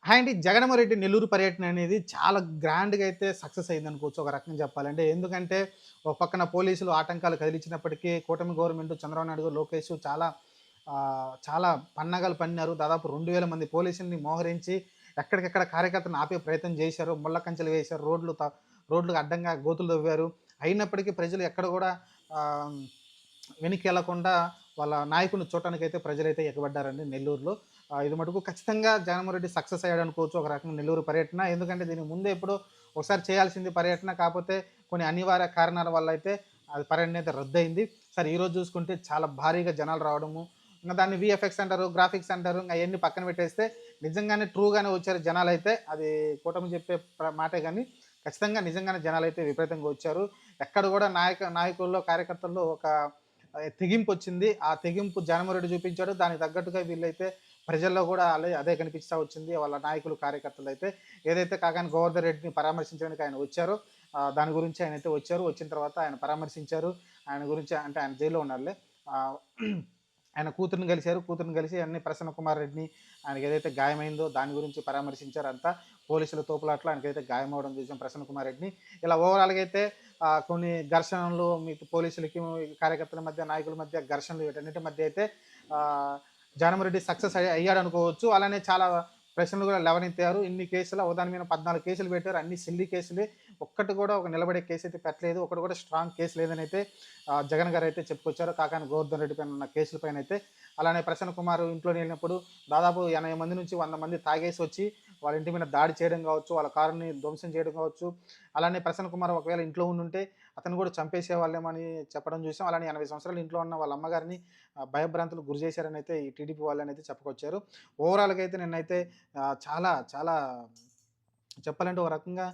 Hi అండి. జగన్‌మోహన్ రెడ్డి నెల్లూరు పర్యటన అనేది చాలా గ్రాండ్‌గా అయితే సక్సెస్ అయిందనుకోవచ్చు ఒక రకంగా చెప్పాలంటే. ఎందుకంటే ఒక పక్కన పోలీసులు ఆటంకాలు కదిలించినప్పటికీ కూటమి గవర్నమెంట్ చంద్రబాబు నాయుడు గారు, లోకేష్ చాలా పన్నాగాలు పన్నారు. దాదాపు 2000 మంది పోలీసుల్ని మోహరించి ఎక్కడికెక్కడ కార్యకర్తలను ఆపే ప్రయత్నం చేశారు. ముళ్ళ కంచెలు వేశారు. రోడ్లకు అడ్డంగా గోతులు తవ్వారు. అయినప్పటికీ ప్రజలు ఎక్కడ కూడా ఆహ్, వెనక్కెళ్ళకుండా వాళ్ళ నాయకుడిని చూడటానికైతే ప్రజలైతే ఎగబడ్డారండి నెల్లూరులో. ఇది మటుకు ఖచ్చితంగా జగన్మోహన్ రెడ్డి సక్సెస్ అయ్యాడనుకోవచ్చు ఒక రకంగా నెల్లూరు పర్యటన. ఎందుకంటే దీనికి ముందే ఎప్పుడో ఒకసారి చేయాల్సింది పర్యటన. కాపోతే కొన్ని అనివార్య కారణాల వల్ల అయితే అది పర్యటన అయితే రద్దయింది. సరే ఈరోజు చూసుకుంటే చాలా భారీగా జనాలు రావడము, ఇంక దాన్ని వీఎఫ్ఎక్స్ అంటారు, గ్రాఫిక్స్ అంటారు. ఇంక అయన్నీ పక్కన పెట్టేస్తే నిజంగానే ట్రూగానే వచ్చారు జనాలైతే. అది కూటమి చెప్పే మాటే గాని ఖచ్చితంగా నిజంగానే జనాలైతే విపరీతంగా వచ్చారు. ఎక్కడ కూడా నాయకుల్లో, కార్యకర్తల్లో ఒక తెగింపొచ్చింది. ఆ తెగింపు జగన్మోహన్ రెడ్డి చూపించాడు. దానికి తగ్గట్టుగా వీళ్ళైతే ప్రజల్లో కూడా అదే కనిపిస్తా వచ్చింది. వాళ్ళ నాయకులు, కార్యకర్తలైతే ఏదైతే కాకాని గోవర్ధన్ రెడ్డిని పరామర్శించడానికి ఆయన వచ్చారో దాని గురించి ఆయనైతే వచ్చారు. వచ్చిన తర్వాత ఆయన పరామర్శించారు. ఆయన గురించి అంటే ఆయన జైల్‌లో ఉన్నారులే. ఆహ్, ఆయన కూతురిని కలిసారు. కూతురిని కలిసి అన్ని ప్రసన్న కుమార్ రెడ్డిని ఆయనకి ఏదైతే గాయమైందో దాని గురించి పరామర్శించారు అంతా. పోలీసుల తోపులాటలో ఆయనకైతే గాయమవ్వడం చూసాం ప్రసన్న కుమార్ రెడ్డిని. ఇలా ఓవరాల్‌గా అయితే కొన్ని ఘర్షణలు పోలీసులకి, కార్యకర్తల మధ్య, నాయకుల మధ్య ఘర్షణలు వీటన్నిటి మధ్య అయితే ఆహ్, జగన్మోహన్ రెడ్డి సక్సెస్ అయ్యాడనుకోవచ్చు. అలానే చాలా ప్రశ్నలు కూడా లేవనెత్తారు. ఇన్ని కేసులు ఒకదాని మీద 14 కేసులు పెట్టారు. అన్ని సిల్లీ కేసులే. ఒక్కటి కూడా ఒక నిలబడే కేసు అయితే పెట్టలేదు. ఒకటి కూడా స్ట్రాంగ్ కేసు లేదని అయితే జగన్ గారు అయితే చెప్పుకొచ్చారు. కాకాని గోవర్ధన్ రెడ్డి పైన ఉన్న కేసుల పైన అయితే. అలానే ప్రసన్న కుమార్ ఇంట్లోకి వెళ్ళినప్పుడు దాదాపు 80 మంది నుంచి 100 మంది తాగేసి వచ్చి వాళ్ళ ఇంటి మీద దాడి చేయడం కావచ్చు, వాళ్ళ కారుని ధ్వంసం చేయడం కావచ్చు. అలానే ప్రసన్న కుమార్ ఒకవేళ ఇంట్లో ఉండుంటే అతను కూడా చంపేసేవాళ్ళేమని చెప్పడం చూసాం. అలానే 80 సంవత్సరాలు ఇంట్లో ఉన్న వాళ్ళ అమ్మగారిని భయభ్రాంతులకు గురి చేశారని అయితే ఈ టీడీపీ వాళ్ళనైతే చెప్పుకొచ్చారు. ఓవరాల్‌గా అయితే నిన్నైతే చాలా చాలా చెప్పాలంటే ఒక రకంగా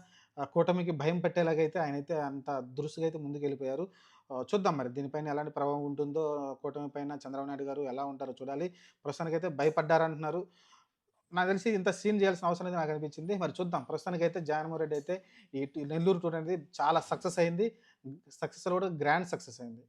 కూటమికి భయం పెట్టేలాగైతే ఆయనైతే అంత దురుసుగా అయితే ముందుకెళ్ళిపోయారు. చూద్దాం మరి దీనిపైన ఎలాంటి ప్రభావం ఉంటుందో, కూటమి పైన చంద్రబాబు నాయుడు గారు ఎలా ఉంటారో చూడాలి. ప్రస్తుతానికైతే భయపడ్డారంటున్నారు. నాకు తెలిసి ఇంత సీన్ చేయాల్సిన అవసరం అయితే నాకనిపించింది. మరి చూద్దాం. ప్రస్తుతానికైతే జగన్‌మోహన్ రెడ్డి అయితే ఈ నెల్లూరు టూర్ అనేది చాలా సక్సెస్ అయింది. సక్సెస్‌లో కూడా గ్రాండ్ సక్సెస్ అయింది.